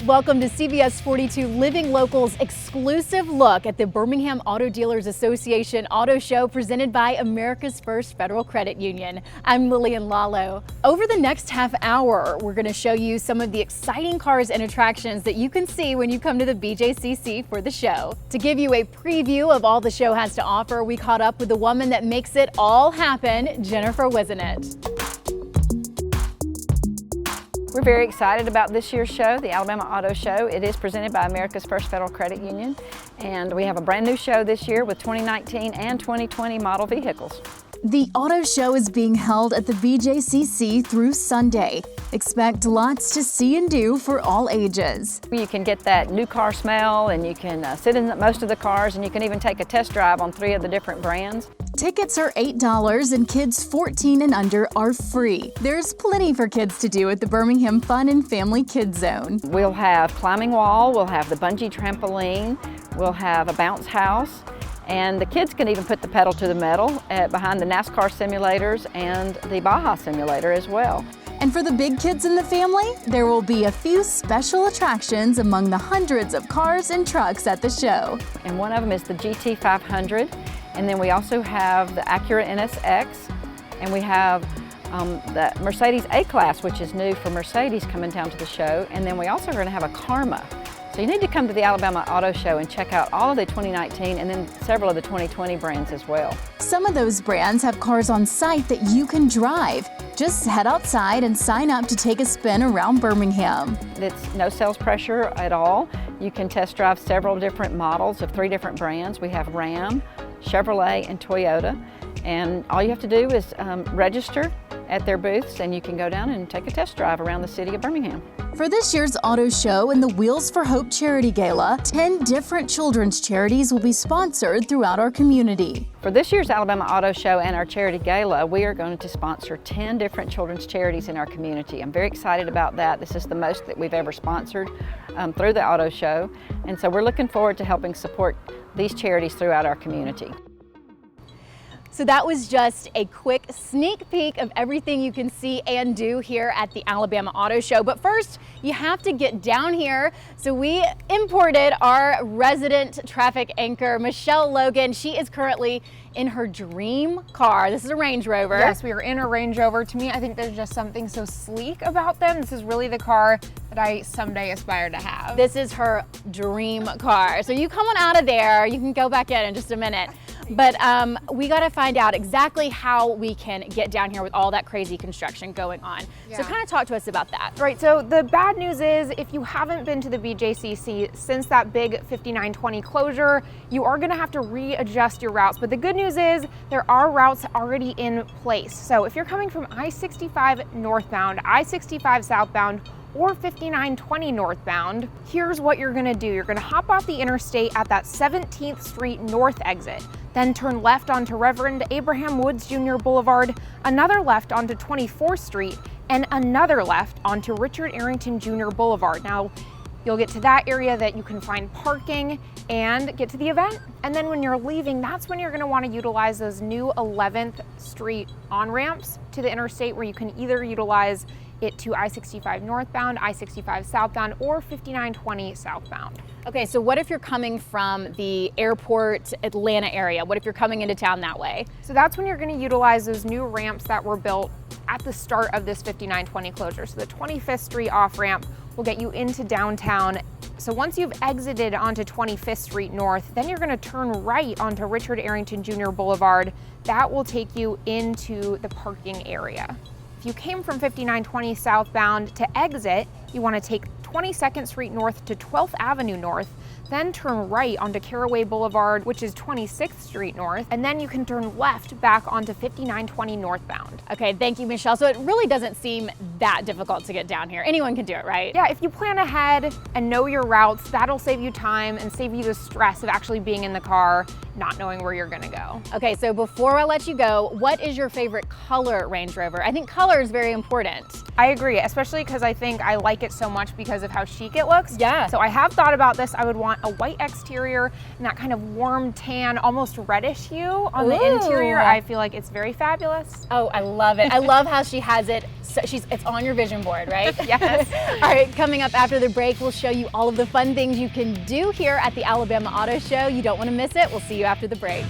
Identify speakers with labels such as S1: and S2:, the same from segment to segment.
S1: welcome to CBS 42 Living Local's exclusive look at the Birmingham Auto Dealers Association Auto Show presented by America's First Federal Credit Union. I'm Lillian Lalo. Over the next half hour, we're going to show you some of the exciting cars and attractions that you can see when you come to the BJCC for the show. To give you a preview of all the show has to offer, we caught up with the woman that makes it all happen, Jennifer Wisenett.
S2: We're very excited about this year's show, the Alabama Auto Show. It is presented by America's First Federal Credit Union, and we have a brand new show this year with 2019 and 2020 model vehicles.
S1: The auto show is being held at the BJCC through Sunday. Expect lots to see and do for all ages.
S2: You can get that new car smell, and you can sit in most of the cars, and you can even take a test drive on 3 of the different brands.
S1: Tickets are $8 and kids 14 and under are free. There's plenty for kids to do at the Birmingham Fun and Family Kids Zone.
S2: We'll have climbing wall, we'll have the bungee trampoline, we'll have a bounce house, and the kids can even put the pedal to the metal behind the NASCAR simulators and the Baja simulator as well.
S1: And for the big kids in the family, there will be a few special attractions among the hundreds of cars and trucks at the show.
S2: And one of them is the GT500, and then we also have the Acura NSX, and we have the Mercedes A-Class, which is new for Mercedes, coming down to the show, and then we also are going to have a Karma. So you need to come to the Alabama Auto Show and check out all of the 2019 and then several of the 2020 brands as well.
S1: Some of those brands have cars on site that you can drive. Just head outside and sign up to take a spin around Birmingham.
S2: It's no sales pressure at all. You can test drive several different models of 3 different brands. We have Ram, Chevrolet, and Toyota. And all you have to do is register at their booths, and you can go down and take a test drive around the city of Birmingham.
S1: For this year's auto show and the Wheels for Hope Charity Gala, 10 different children's charities will be sponsored throughout our community.
S2: For this year's Alabama Auto Show and our Charity Gala, we are going to sponsor 10 different children's charities in our community. I'm very excited about that. This is the most that we've ever sponsored through the auto show, and so we're looking forward to helping support these charities throughout our community.
S1: So that was just a quick sneak peek of everything you can see and do here at the Alabama Auto Show. But first, you have to get down here. So we imported our resident traffic anchor, Michelle Logan. She is currently in her dream car. This is a Range Rover.
S3: Yes, we are in a Range Rover. To me, I think there's just something so sleek about them. This is really the car that I someday aspire to have.
S1: This is her dream car. So you come on out of there. You can go back in just a minute. But we got to find out exactly how we can get down here with all that crazy construction going on.
S3: Yeah.
S1: So kind of talk to us about that.
S3: Right, so the bad news is if you haven't been to the BJCC since that big 5920 closure, you are going to have to readjust your routes. But the good news is there are routes already in place. So if you're coming from I-65 northbound, I-65 southbound, or 5920 northbound, here's what you're gonna do. You're gonna hop off the interstate at that 17th Street North exit, then turn left onto Reverend Abraham Woods Jr. Boulevard, another left onto 24th Street, and another left onto Richard Arrington Jr. Boulevard. Now, you'll get to that area that you can find parking and get to the event. And then when you're leaving, that's when you're gonna wanna utilize those new 11th Street on-ramps to the interstate, where you can either utilize it to I-65 northbound, I-65 southbound, or 5920 southbound.
S1: Okay, so what if you're coming from the airport Atlanta area? What if you're coming into town that way?
S3: So that's when you're going to utilize those new ramps that were built at the start of this 5920 closure. So the 25th Street off-ramp will get you into downtown. So once you've exited onto 25th Street North, then you're going to turn right onto Richard Arrington Jr. Boulevard. That will take you into the parking area. If you came from 5920 southbound to exit, you want to take 22nd Street North to 12th Avenue North, then turn right onto Caraway Boulevard, which is 26th Street North, and then you can turn left back onto 5920 northbound.
S1: Okay, thank you, Michelle. So it really doesn't seem that difficult to get down here. Anyone can do it, right?
S3: Yeah, if you plan ahead and know your routes, that'll save you time and save you the stress of actually being in the car, not knowing where you're gonna go.
S1: Okay, so before I let you go, what is your favorite color Range Rover? I think color is very important.
S3: I agree, especially because I think I like it so much because of how chic it looks.
S1: Yeah.
S3: So I have thought about this. I would want a white exterior and that kind of warm tan, almost reddish hue on the interior. I feel like it's very fabulous.
S1: Oh, I love it. I love how she has it. So it's on your vision board, right?
S3: Yes.
S1: All right, coming up after the break, we'll show you all of the fun things you can do here at the Alabama Auto Show. You don't want to miss it. We'll see you after the break.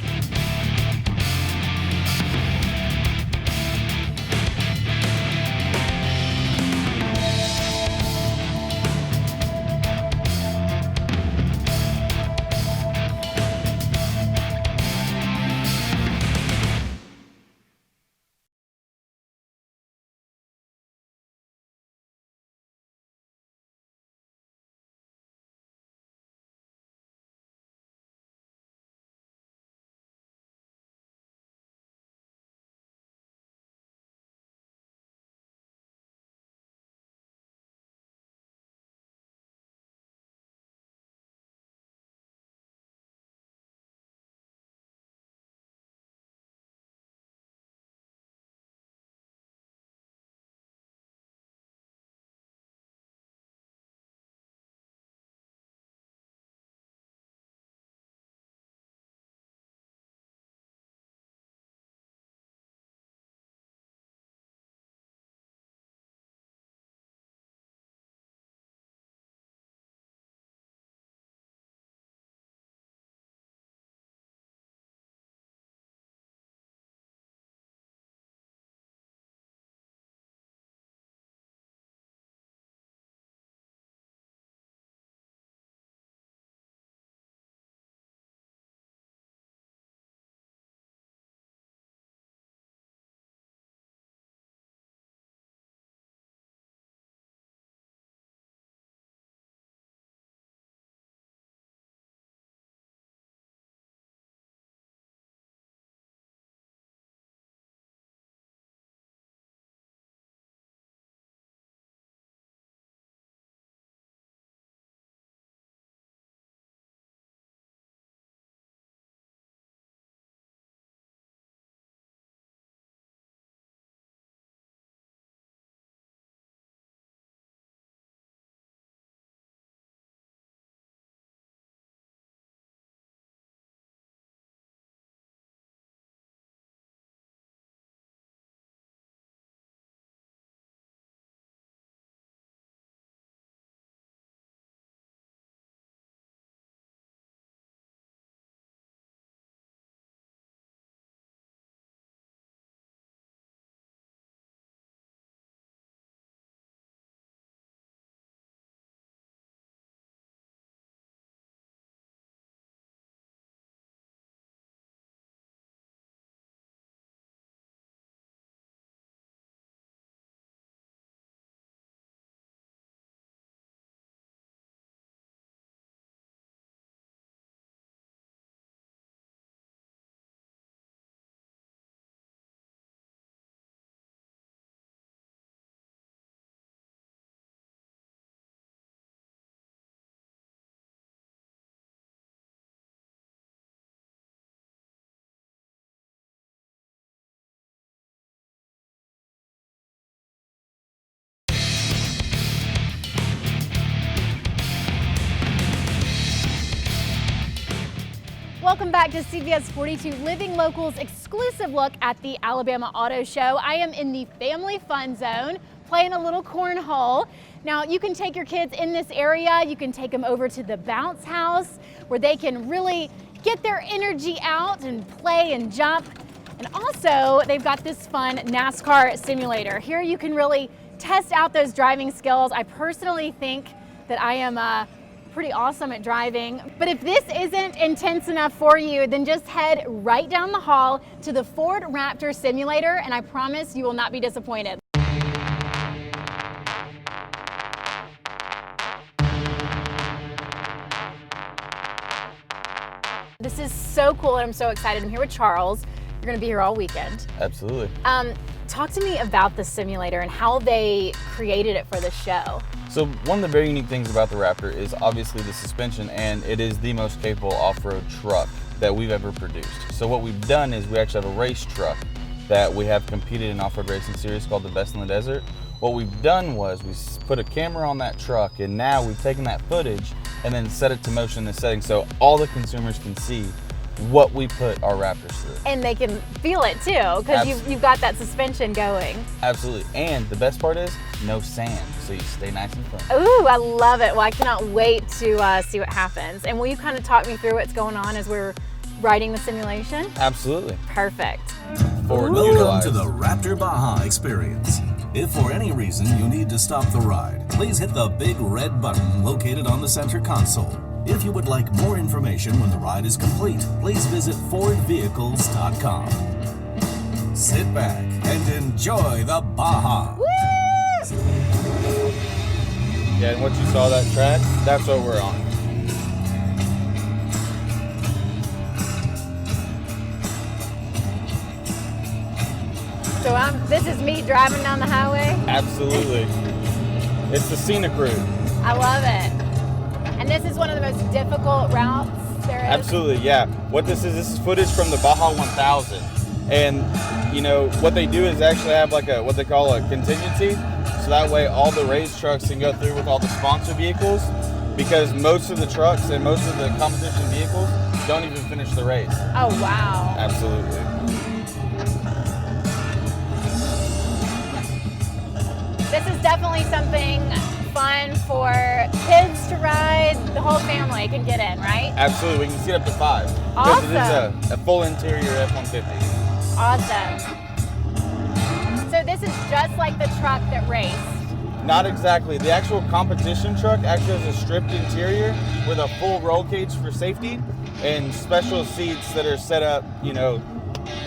S1: Welcome back to CBS 42 Living Local's exclusive look at the Alabama Auto Show. I am in the family fun zone playing a little cornhole. Now you can take your kids in this area, you can take them over to the bounce house where they can really get their energy out and play and jump. And also they've got this fun NASCAR simulator. Here you can really test out those driving skills. I personally think that I am pretty awesome at driving. But if this isn't intense enough for you, then just head right down the hall to the Ford Raptor simulator, and I promise you will not be disappointed. This is so cool and I'm so excited. I'm here with Charles. You're gonna be here all weekend.
S4: Absolutely.
S1: Talk to me about the simulator and how they created it for the show.
S4: So one of the very unique things about the Raptor is obviously the suspension, and it is the most capable off-road truck that we've ever produced. So what we've done is we actually have a race truck that we have competed in off-road racing series called the Best in the Desert. What we've done was we put a camera on that truck, and now we've taken that footage and then set it to motion in the setting so all the consumers can see what we put our Raptors through.
S1: And they can feel it too, because you've got that suspension going.
S4: Absolutely. And the best part is no sand, so you stay nice and firm.
S1: Ooh, I love it. Well, I cannot wait to see what happens. And will you kind of talk me through what's going on as we're riding the simulation?
S4: Absolutely.
S1: Perfect.
S5: Welcome to the Raptor Baja experience. If for any reason you need to stop the ride, please hit the big red button located on the center console. If you would like more information when the ride is complete, please visit FordVehicles.com. Sit back and enjoy the Baja.
S1: Woo!
S4: Yeah, and what you saw, that track, that's what we're on.
S1: So this is me driving down the highway?
S4: Absolutely. It's the scenic route.
S1: I love it. And this is one of the most difficult routes there is?
S4: Absolutely, yeah. What this is footage from the Baja 1000. And, you know, what they do is actually have like what they call a contingency. So that way all the race trucks can go through with all the sponsor vehicles, because most of the trucks and most of the competition vehicles don't even finish the race.
S1: Oh, wow.
S4: Absolutely.
S1: This is definitely something fun for kids to ride. The whole family can get in, right?
S4: Absolutely, we can seat up to 5.
S1: Awesome.
S4: Because it is a full interior F-150.
S1: Awesome. So this is just like the truck that raced?
S4: Not exactly. The actual competition truck actually has a stripped interior with a full roll cage for safety and special seats that are set up, you know,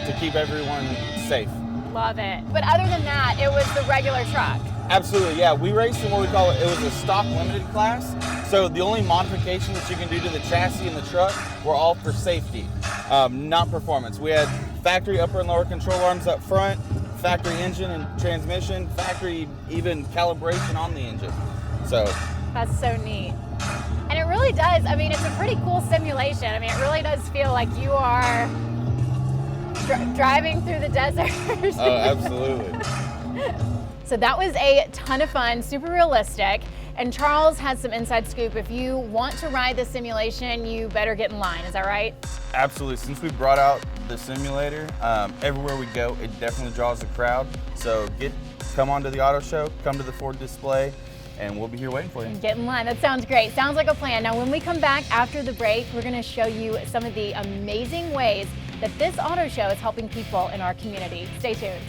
S4: to keep everyone safe.
S1: Love it. But other than that, it was the regular truck?
S4: Absolutely, yeah. We raced in what we call it was a stock limited class. So the only modification that you can do to the chassis and the truck were all for safety, not performance. We had factory upper and lower control arms up front, factory engine and transmission, factory even calibration on the engine. So
S1: that's so neat. And it really does, I mean, it's a pretty cool simulation. I mean, it really does feel like you are driving through the desert.
S4: Oh, absolutely.
S1: So that was a ton of fun, super realistic. And Charles has some inside scoop. If you want to ride the simulation, you better get in line. Is that right?
S4: Absolutely. Since we brought out the simulator, everywhere we go, it definitely draws a crowd. So come on to the auto show, come to the Ford display, and we'll be here waiting for you.
S1: Get in line. That sounds great. Sounds like a plan. Now, when we come back after the break, we're going to show you some of the amazing ways that this auto show is helping people in our community. Stay tuned.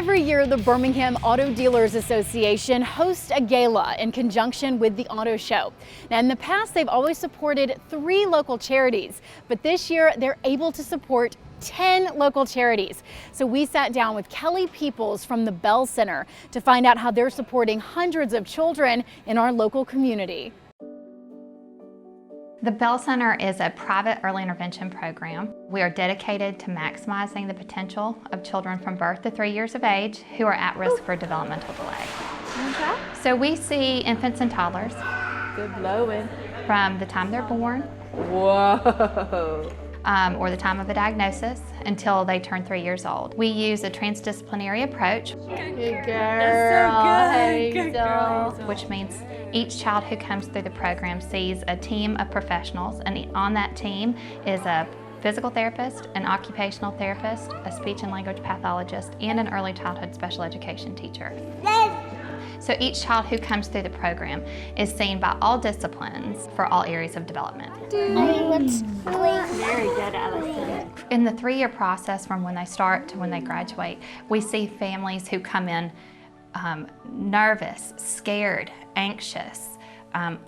S1: Every year, the Birmingham Auto Dealers Association hosts a gala in conjunction with the auto show. Now, in the past, they've always supported 3 local charities, but this year they're able to support 10 local charities. So we sat down with Kelly Peoples from the Bell Center to find out how they're supporting hundreds of children in our local community.
S6: The Bell Center is a private early intervention program. We are dedicated to maximizing the potential of children from birth to 3 years of age who are at risk for developmental delay.
S1: Okay.
S6: So we see infants and toddlers
S1: Good blowing.
S6: from the time they're born
S1: Whoa.
S6: or the time of a diagnosis until they turn 3 years old. We use a transdisciplinary approach,
S1: Good girl. Good girl.
S6: which means each child who comes through the program sees a team of professionals, and on that team is a physical therapist, an occupational therapist, a speech and language pathologist, and an early childhood special education teacher. So each child who comes through the program is seen by all disciplines for all areas of development.
S7: Very good, Allison.
S6: In the 3-year process from when they start to when they graduate, we see families who come in nervous, scared, anxious,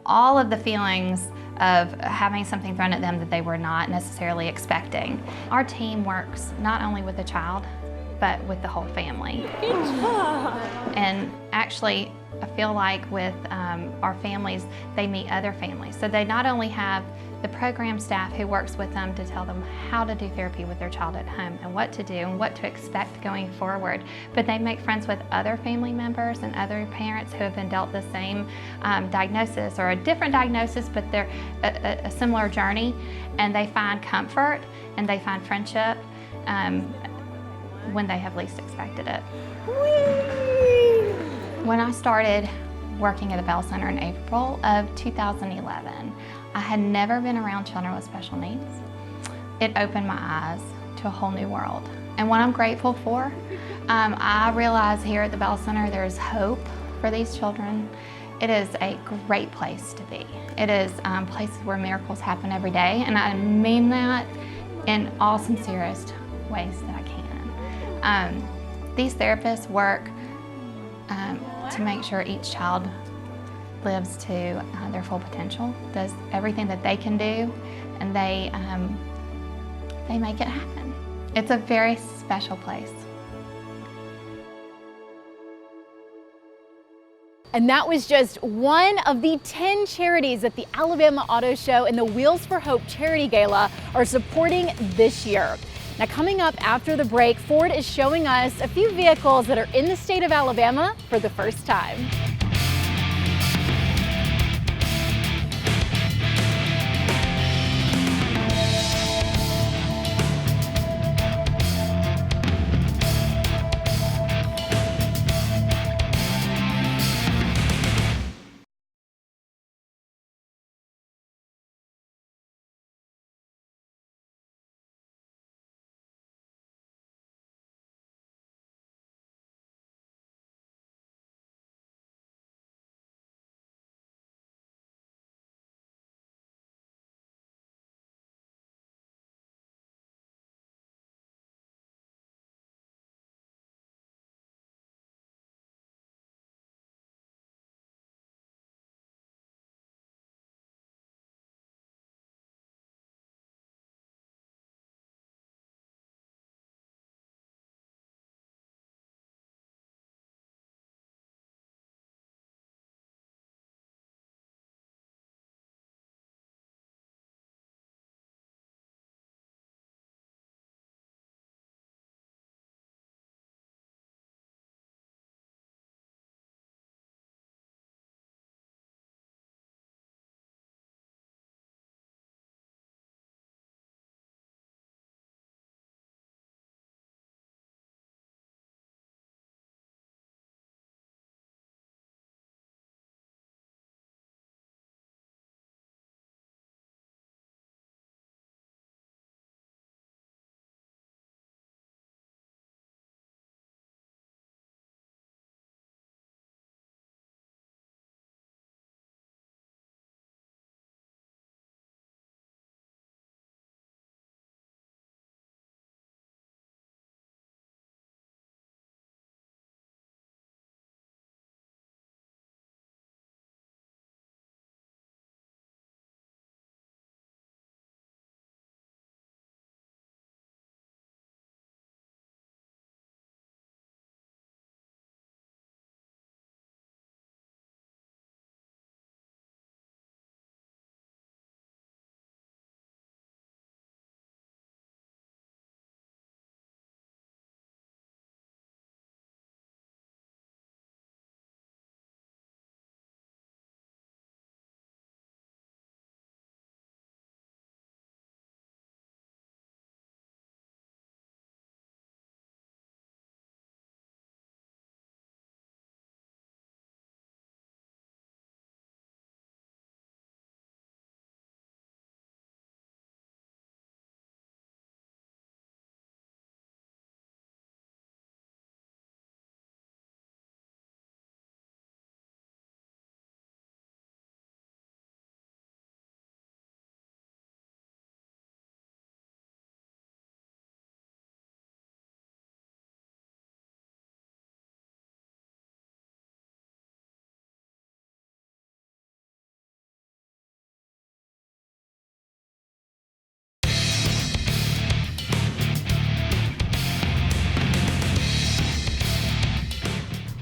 S6: all of the feelings of having something thrown at them that they were not necessarily expecting. Our team works not only with the child, but with the whole family.
S7: Good job.
S6: And actually, I feel like with our families, they meet other families. So they not only have the program staff who works with them to tell them how to do therapy with their child at home and what to do and what to expect going forward, but they make friends with other family members and other parents who have been dealt the same diagnosis or a different diagnosis, but they're a similar journey, and they find comfort and they find friendship when they have least expected it. When I started working at the Bell Center in April of 2011, I had never been around children with special needs. It opened my eyes to a whole new world. And what I'm grateful for, I realize here at the Bell Center there's hope for these children. It is a great place to be. It is places where miracles happen every day, and I mean that in all sincerest ways that I can. These therapists work to make sure each child lives to their full potential, does everything that they can do, and they make it happen. It's a very special place.
S1: And that was just one of the 10 charities that the Alabama Auto Show and the Wheels for Hope Charity Gala are supporting this year. Now, coming up after the break, Ford is showing us a few vehicles that are in the state of Alabama for the first time.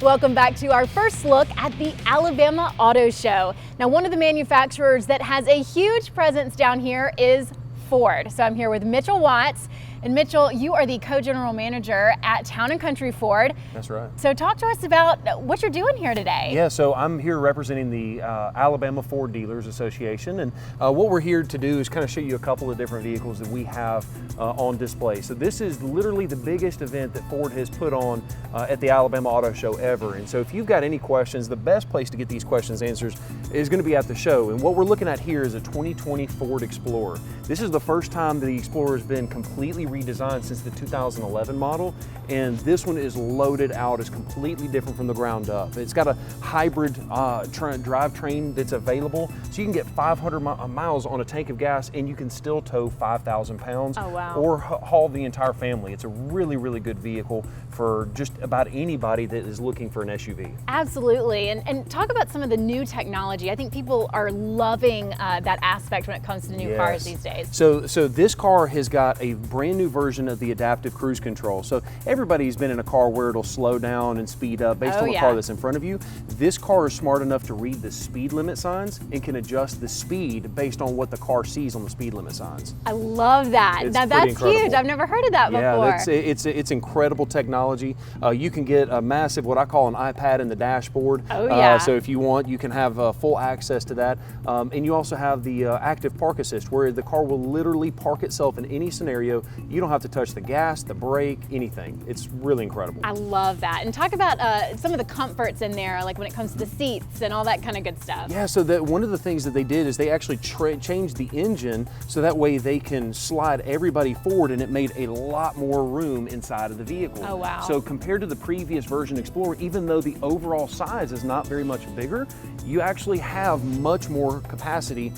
S1: Welcome back to our first look at the Alabama Auto Show. Now, one of the manufacturers that has a huge presence down here is Ford. So I'm here with Mitchell Watts. And Mitchell, you are the co-general manager at Town & Country Ford.
S8: That's right.
S1: So talk to us about what you're doing here today.
S8: Yeah, so I'm here representing the Alabama Ford Dealers Association, and what we're here to do is kind of show you a couple of different vehicles that we have on display. So this is literally the biggest event that Ford has put on at the Alabama Auto Show ever. And so if you've got any questions, the best place to get these questions answered is going to be at the show. And what we're looking at here is a 2020 Ford Explorer. This is the first time the Explorer has been completely redesigned since the 2011 model, and this one is loaded out as completely different from the ground up. It's got a hybrid drivetrain that's available, so you can get 500 miles on a tank of gas and you can still tow 5,000 pounds.
S1: Oh, wow.
S8: Or haul the entire family. It's a really, really good vehicle for just about anybody that is looking for an SUV.
S1: Absolutely, and talk about some of the new technology. I think people are loving that aspect when it comes to new cars these days.
S8: So this car has got a brand new version of the adaptive cruise control. So everybody's been in a car where it'll slow down and speed up based on the car that's in front of you. This car is smart enough to read the speed limit signs and can adjust the speed based on what the car sees on the speed limit signs.
S1: I love that.
S8: It's
S1: Now that's
S8: incredible.
S1: huge. I've never heard of that before.
S8: It's incredible technology. You can get a massive, what I call an iPad in the dashboard.
S1: Oh yeah.
S8: So if you want, you can have full access to that. And you also have the active park assist, where the car will literally park itself in any scenario. You don't have to touch the gas, the brake, anything. It's really incredible.
S1: I love that. And talk about some of the comforts in there, like when it comes to the seats and all that kind of good stuff.
S8: Yeah, so one of the things that they did is they actually changed the engine so that way they can slide everybody forward, and it made a lot more room inside of the vehicle.
S1: Oh, wow.
S8: So compared to the previous version Explorer, even though the overall size is not very much bigger, you actually have much more capacity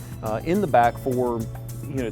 S8: in the back for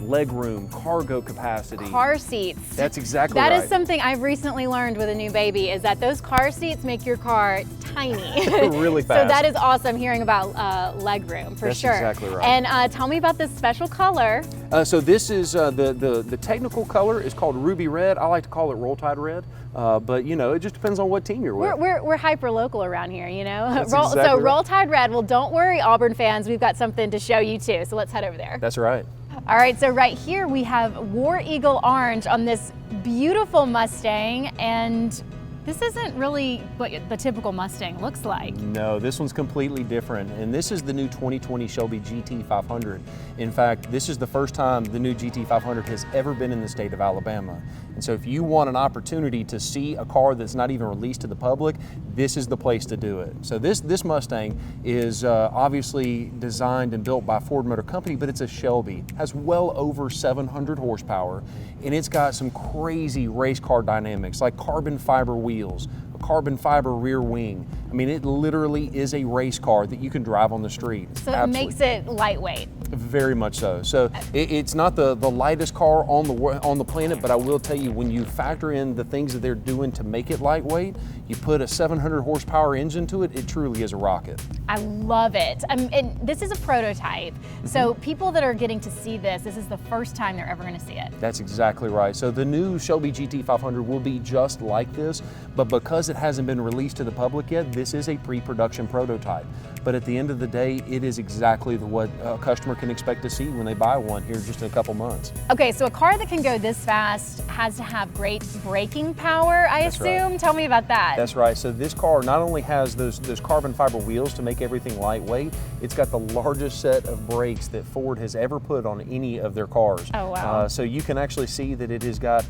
S8: leg room, cargo capacity.
S1: Car seats.
S8: That's exactly right.
S1: That is something I've recently learned with a new baby, is that those car seats make your car tiny.
S8: Really fast.
S1: So that is awesome hearing about leg room, for sure.
S8: That's exactly right.
S1: And tell me about this special color.
S8: So this is the technical color is called Ruby Red. I like to call it Roll Tide Red, but it just depends on what team you're with.
S1: We're hyper local around here,
S8: That's
S1: So
S8: exactly right.
S1: Roll Tide Red. Well, don't worry, Auburn fans, we've got something to show you too. So let's head over there.
S8: That's right.
S1: All right, so right here we have War Eagle Orange on this beautiful Mustang, and this isn't really what the typical Mustang looks like.
S8: No, this one's completely different, and this is the new 2020 Shelby GT500. In fact, this is the first time the new GT500 has ever been in the state of Alabama. And so if you want an opportunity to see a car that's not even released to the public, this is the place to do it. So this Mustang is obviously designed and built by Ford Motor Company, but it's a Shelby. It has well over 700 horsepower, and it's got some crazy race car dynamics like carbon fiber wheels, a carbon fiber rear wing. I mean, it literally is a race car that you can drive on the street.
S1: So it makes it lightweight.
S8: Very much so. So it's not the lightest car on the planet, but I will tell you, when you factor in the things that they're doing to make it lightweight, you put a 700 horsepower engine to it, it truly is a rocket.
S1: I love it. And this is a prototype. So people that are getting to see this is the first time they're ever going to see it.
S8: That's exactly right. So the new Shelby GT500 will be just like this, but because it hasn't been released to the public yet, this is a pre-production prototype. But at the end of the day, it is exactly what a customer can expect to see when they buy one here just in a couple months.
S1: Okay, so a car that can go this fast has to have great braking power, I assume.
S8: Right.
S1: Tell me about that.
S8: That's right. So this car not only has those carbon fiber wheels to make everything lightweight, it's got the largest set of brakes that Ford has ever put on any of their cars.
S1: Oh, wow.
S8: So you can actually see that it has got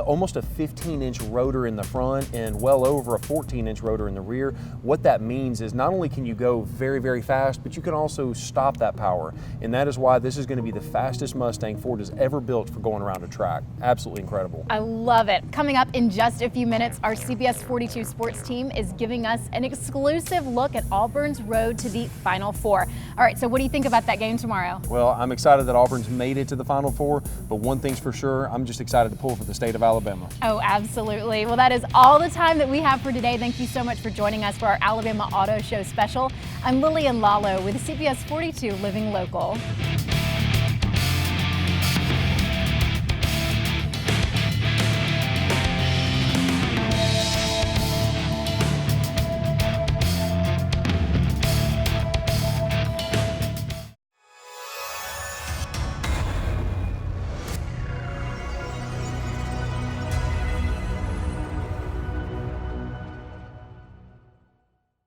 S8: almost a 15-inch rotor in the front and well over a 14-inch rotor in the rear. What that means is not only can you go very, very fast, but you can also stop that power. And that is why this is going to be the fastest Mustang Ford has ever built for going around a track. Absolutely incredible.
S1: I love it. Coming up in just a few minutes, our CBS 42 sports team is giving us an exclusive look at Auburn's road to the Final Four. All right, so what do you think about that game tomorrow?
S8: Well, I'm excited that Auburn's made it to the Final Four, but one thing's for sure, I'm just excited to pull for the state of Alabama.
S1: Oh, absolutely. Well, that is all the time that we have for today. Thank you so much for joining us for our Alabama Auto Show special. I'm Lillian Lalo with CBS 42 Living Local.